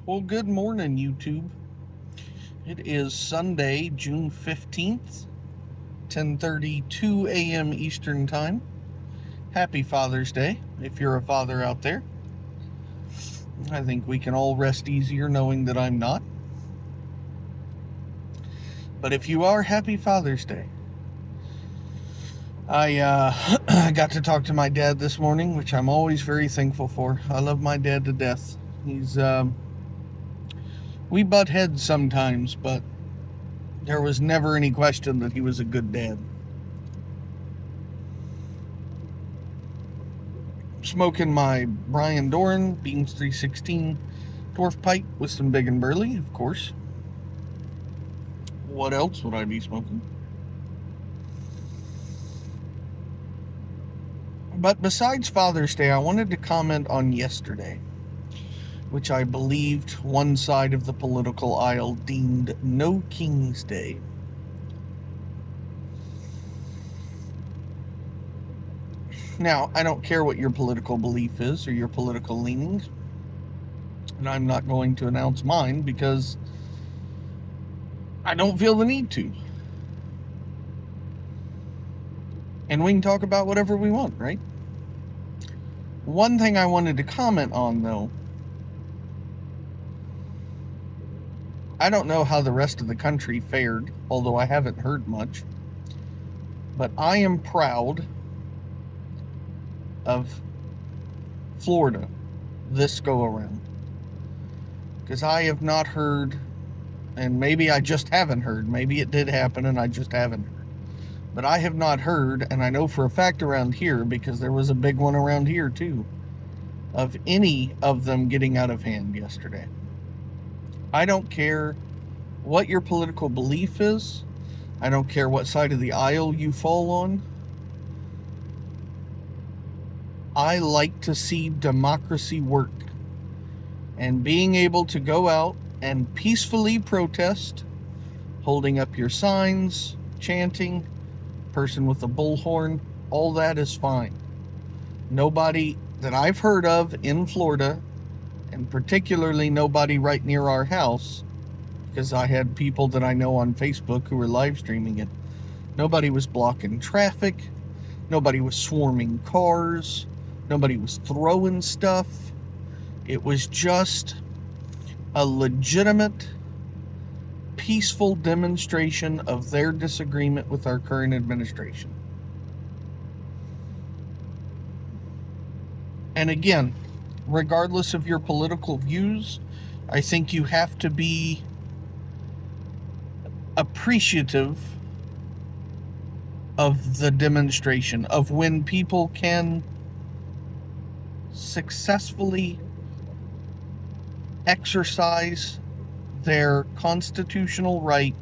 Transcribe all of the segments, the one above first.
Well, good morning, YouTube. It is Sunday, June 15th, 10:32 a.m. Eastern Time. Happy Father's Day, if you're a father out there. I think we can all rest easier knowing that I'm not. But if you are, happy Father's Day. I got to talk to my dad this morning, which I'm always very thankful for. I love my dad to death. We butt heads sometimes, but there was never any question that he was a good dad. Smoking my Brian Doran Beans 316 dwarf pipe with some Big and Burley, of course. What else would I be smoking? But besides Father's Day, I wanted to comment on yesterday, which I believed one side of the political aisle deemed No King's Day. Now, I don't care what your political belief is or your political leanings, and I'm not going to announce mine because I don't feel the need to. And we can talk about whatever we want, right? One thing I wanted to comment on, though, I don't know how the rest of the country fared, although I haven't heard much, but I am proud of Florida this go around, because I have not heard, and maybe I just haven't heard, maybe it did happen and I just haven't heard, but I have not heard, and I know for a fact around here, because there was a big one around here too, of any of them getting out of hand yesterday. I don't care what your political belief is. I don't care what side of the aisle you fall on. I like to see democracy work. And being able to go out and peacefully protest, holding up your signs, chanting, person with a bullhorn, all that is fine. Nobody that I've heard of in Florida, and particularly nobody right near our house, because I had people that I know on Facebook who were live streaming it, nobody was blocking traffic, nobody was swarming cars, nobody was throwing stuff. It was just a legitimate, peaceful demonstration of their disagreement with our current administration. And again, regardless of your political views, I think you have to be appreciative of the demonstration, of when people can successfully exercise their constitutional right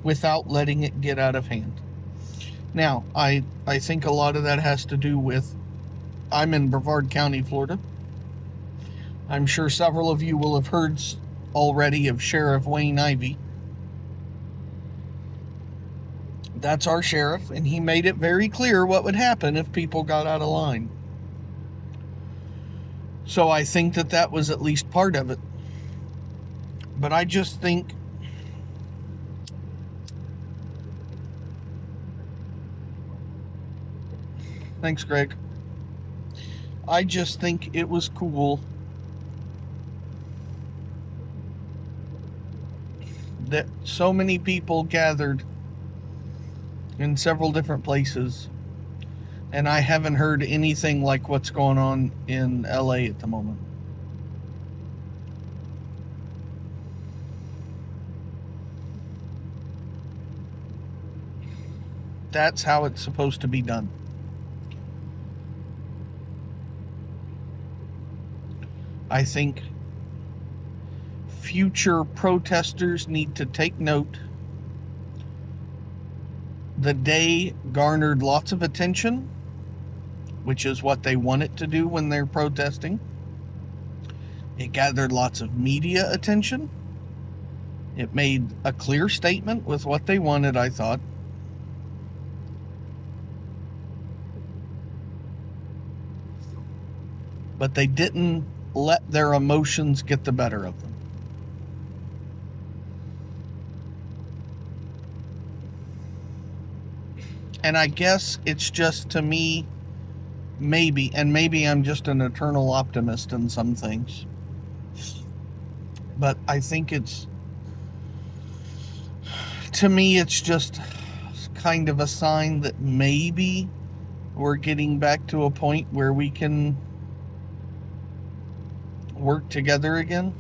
without letting it get out of hand. Now, I think a lot of that has to do with, I'm in Brevard County, Florida. I'm sure several of you will have heard already of Sheriff Wayne Ivey. That's our sheriff, and he made it very clear what would happen if people got out of line. So I think that was at least part of it. But I just think thanks, Greg. I just think it was cool that so many people gathered in several different places, and I haven't heard anything like what's going on in LA at the moment. That's how it's supposed to be done. I think future protesters need to take note. The day garnered lots of attention, which is what they want it to do when they're protesting. It gathered lots of media attention. It made a clear statement with what they wanted, I thought. But they didn't let their emotions get the better of them. And I guess it's just, to me, maybe I'm just an eternal optimist in some things, but I think to me, it's just kind of a sign that maybe we're getting back to a point where we can work together again.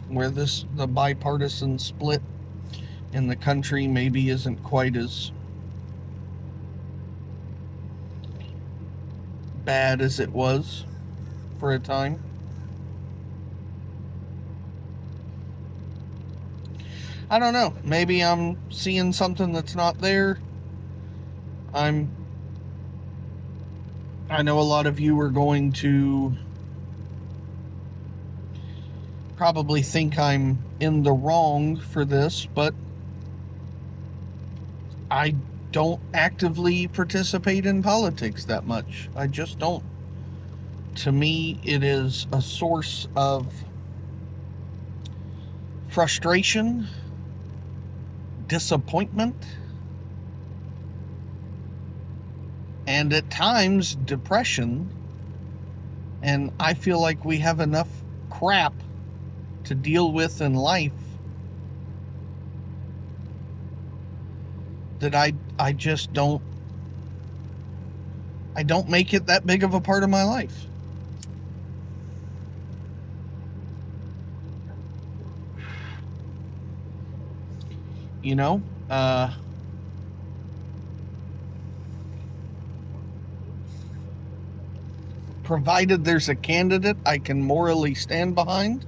Where the bipartisan split in the country maybe isn't quite as bad as it was for a time. I don't know. Maybe I'm seeing something that's not there. I know a lot of you are going to probably think I'm in the wrong for this, but I don't actively participate in politics that much. I just don't. To me, it is a source of frustration, disappointment, and at times depression. And I feel like we have enough crap to deal with in life that I just don't make it that big of a part of my life. You know, provided there's a candidate I can morally stand behind,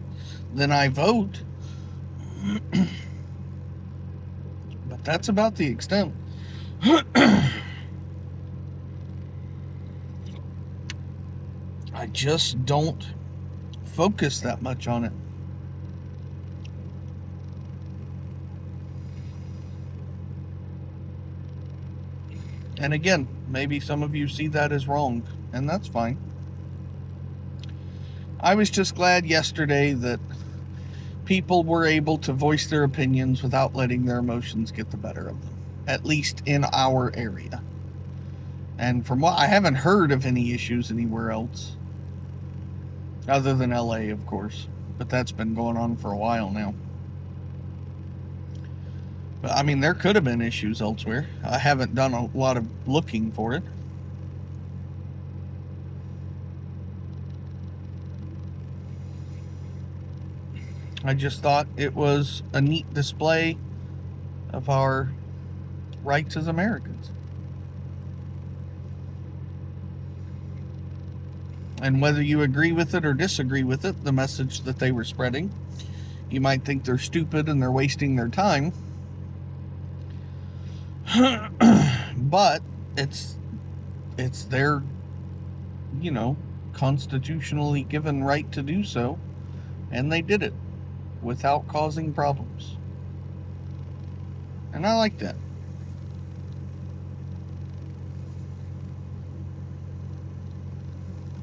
then I vote. But that's about the extent. I just don't focus that much on it. And again, maybe some of you see that as wrong, and that's fine. I was just glad yesterday that people were able to voice their opinions without letting their emotions get the better of them, at least in our area. And from what I haven't heard of any issues anywhere else, other than LA, of course, but that's been going on for a while now. But I mean, there could have been issues elsewhere. I haven't done a lot of looking for it. I just thought it was a neat display of our rights as Americans. And whether you agree with it or disagree with it, the message that they were spreading, you might think they're stupid and they're wasting their time. But it's their, constitutionally given right to do so, and they did it without causing problems. And I like that.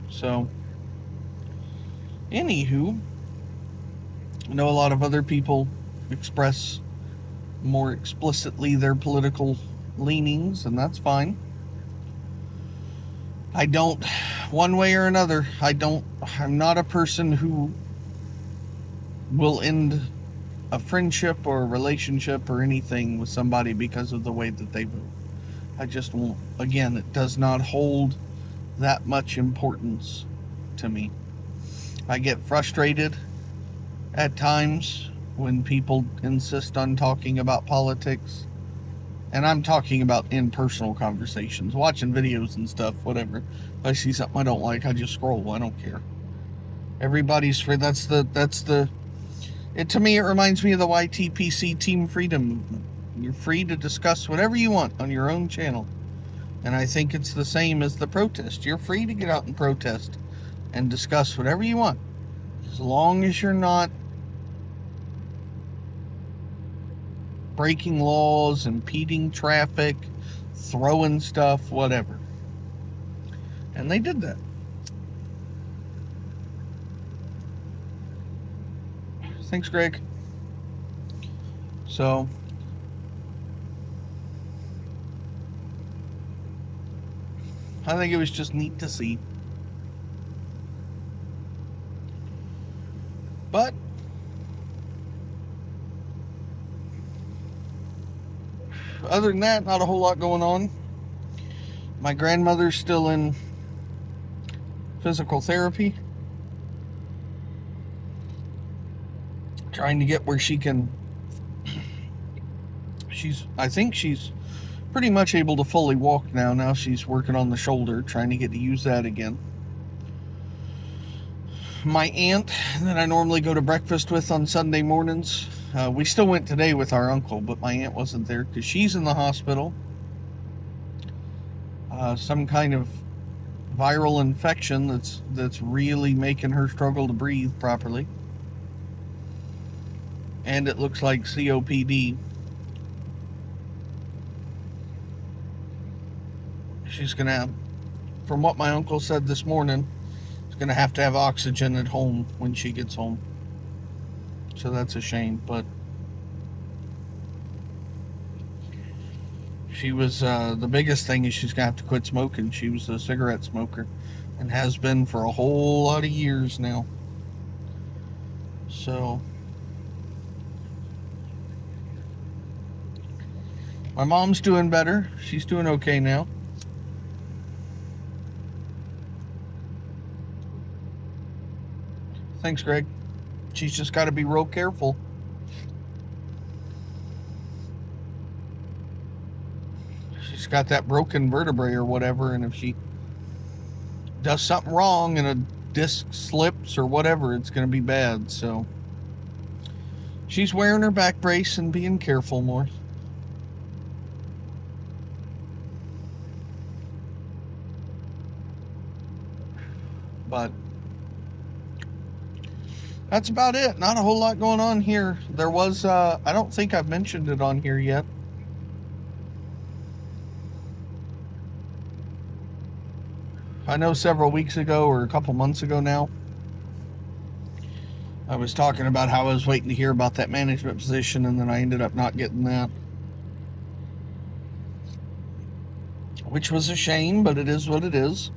So, anywho, I know a lot of other people express more explicitly their political leanings, and that's fine. I don't, one way or another, I'm not a person who will end a friendship or a relationship or anything with somebody because of the way that they vote. I just won't. Again, it does not hold that much importance to me. I get frustrated at times when people insist on talking about politics. And I'm talking about in personal conversations, watching videos and stuff, whatever. If I see something I don't like, I just scroll. I don't care. Everybody's free. To me, it reminds me of the YTPC Team Freedom movement. You're free to discuss whatever you want on your own channel. And I think it's the same as the protest. You're free to get out and protest and discuss whatever you want, as long as you're not breaking laws, impeding traffic, throwing stuff, whatever. And they did that. Thanks, Greg. So, I think it was just neat to see. But other than that, not a whole lot going on. My grandmother's still in physical therapy, trying to get where she can. I think she's pretty much able to fully walk now. Now she's working on the shoulder, trying to get to use that again. My aunt that I normally go to breakfast with on Sunday mornings, we still went today with our uncle, but my aunt wasn't there because she's in the hospital. Some kind of viral infection that's really making her struggle to breathe properly. And it looks like COPD. She's going to have, from what my uncle said this morning, she's going to have oxygen at home when she gets home. So that's a shame, but she was, the biggest thing is she's going to have to quit smoking. She was a cigarette smoker and has been for a whole lot of years now. So, my mom's doing better. She's doing okay now. Thanks, Greg. She's just got to be real careful. She's got that broken vertebrae or whatever, and if she does something wrong and a disc slips or whatever, it's going to be bad. So she's wearing her back brace and being careful more. But that's about it. Not a whole lot going on here. There was, I don't think I've mentioned it on here yet. I know several weeks ago or a couple months ago now, I was talking about how I was waiting to hear about that management position, and then I ended up not getting that. Which was a shame, but it is what it is.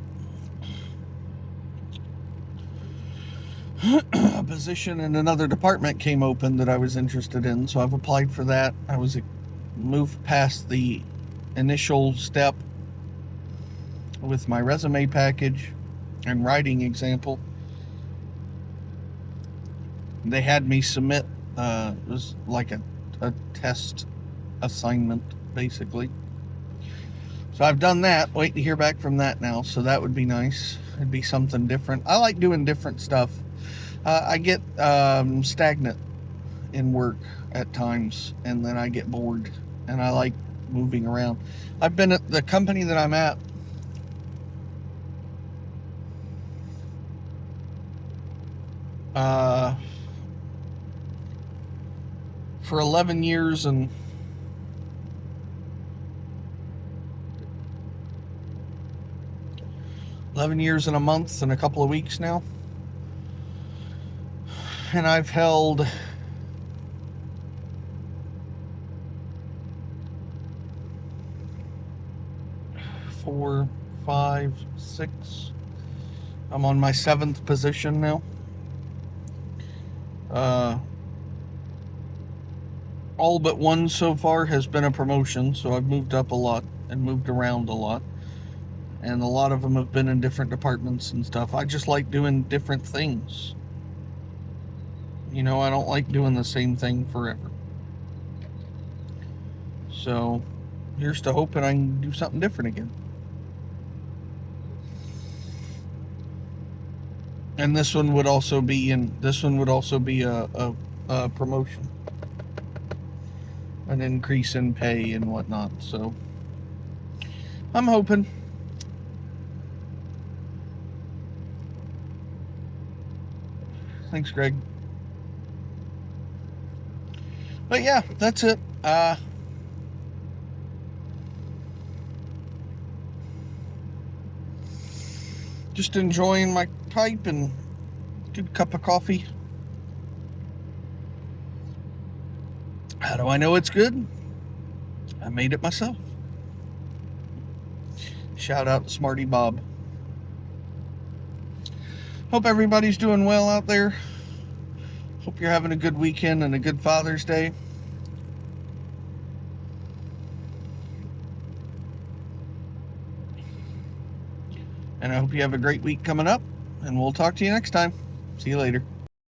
A position in another department came open that I was interested in, so I've applied for that. I was moved past the initial step with my resume package and writing example. They had me submit, it was like a test assignment, basically. So I've done that, waiting to hear back from that now, so that would be nice. It'd be something different. I like doing different stuff. I get stagnant in work at times, and then I get bored, and I like moving around. I've been at the company that I'm at for 11 years and 11 years and a month and a couple of weeks now. And I've held 4, 5, 6. I'm on my 7th position now. All but one so far has been a promotion, so I've moved up a lot and moved around a lot. And a lot of them have been in different departments and stuff. I just like doing different things. You know, I don't like doing the same thing forever. So, here's to hoping I can do something different again. And this one would also be a promotion, an increase in pay and whatnot. So, I'm hoping. Thanks, Greg. But yeah, that's it. Just enjoying my pipe and good cup of coffee. How do I know it's good? I made it myself. Shout out to Smarty Bob. Hope everybody's doing well out there. Hope you're having a good weekend and a good Father's Day. And I hope you have a great week coming up. And we'll talk to you next time. See you later.